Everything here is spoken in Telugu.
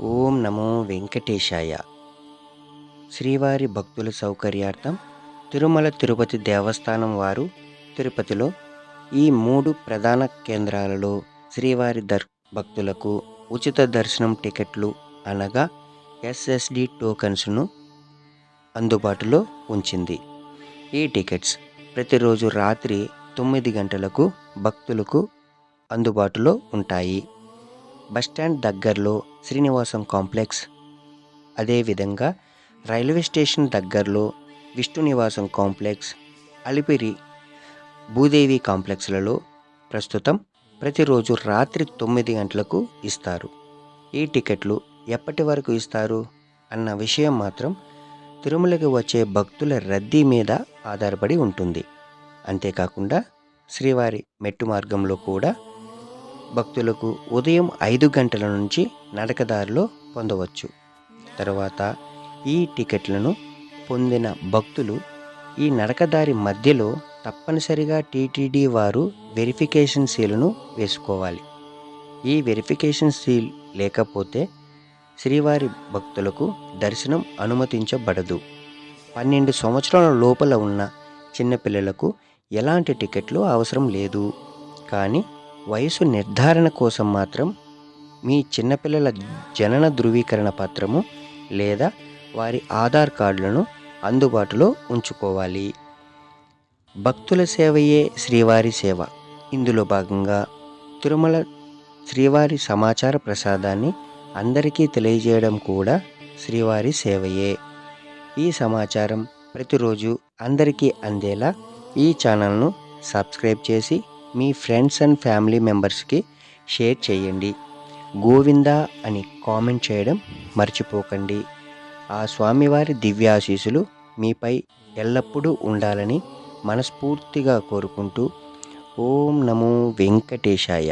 ఓం నమో వెంకటేశాయ. శ్రీవారి భక్తుల సౌకర్యార్థం తిరుమల తిరుపతి దేవస్థానం వారు తిరుపతిలో ఈ 3 ప్రధాన కేంద్రాలలో శ్రీవారి భక్తులకు ఉచిత దర్శనం టికెట్లు అనగా ఎస్ఎస్డి టోకన్స్ను అందుబాటులో ఉంచింది. ఈ టికెట్స్ ప్రతిరోజు రాత్రి 9 గంటలకు భక్తులకు అందుబాటులో ఉంటాయి. బస్టాండ్ దగ్గరలో శ్రీనివాసం కాంప్లెక్స్, అదేవిధంగా రైల్వే స్టేషన్ దగ్గరలో విష్ణు నివాసం కాంప్లెక్స్, అలిపిరి భూదేవి కాంప్లెక్స్లలో ప్రస్తుతం ప్రతిరోజు రాత్రి 9 గంటలకు ఇస్తారు. ఈ టికెట్లు ఎప్పటి వరకు ఇస్తారు అన్న విషయం మాత్రం తిరుమలకి వచ్చే భక్తుల రద్దీ మీద ఆధారపడి ఉంటుంది. అంతేకాకుండా శ్రీవారి మెట్టు మార్గంలో కూడా భక్తులకు ఉదయం 5 గంటల నుంచి నడకదారిలో పొందవచ్చు. తర్వాత ఈ టికెట్లను పొందిన భక్తులు ఈ నడకదారి మధ్యలో తప్పనిసరిగా టీటీడీ వారు వెరిఫికేషన్ సీలును వేసుకోవాలి. ఈ వెరిఫికేషన్ సీల్ లేకపోతే శ్రీవారి భక్తులకు దర్శనం అనుమతించబడదు. 12 సంవత్సరాల లోపల ఉన్న చిన్నపిల్లలకు ఎలాంటి టికెట్లు అవసరం లేదు. కానీ వయసు నిర్ధారణ కోసం మాత్రం మీ చిన్నపిల్లల జనన ధృవీకరణ పత్రము లేదా వారి ఆధార్ కార్డులను అందుబాటులో ఉంచుకోవాలి. భక్తుల సేవయే శ్రీవారి సేవ. ఇందులో భాగంగా తిరుమల శ్రీవారి సమాచార ప్రసాదాన్ని అందరికీ తెలియజేయడం కూడా శ్రీవారి సేవయే. ఈ సమాచారం ప్రతిరోజు అందరికీ అందేలా ఈ ఛానల్ను సబ్స్క్రైబ్ చేసి మీ ఫ్రెండ్స్ అండ్ ఫ్యామిలీ మెంబర్స్కి షేర్ చేయండి. గోవిందా అని కామెంట్ చేయడం మర్చిపోకండి. ఆ స్వామివారి దివ్యాశీసులు మీపై ఎల్లప్పుడూ ఉండాలని మనస్ఫూర్తిగా కోరుకుంటూ ఓం నమో వెంకటేశాయ.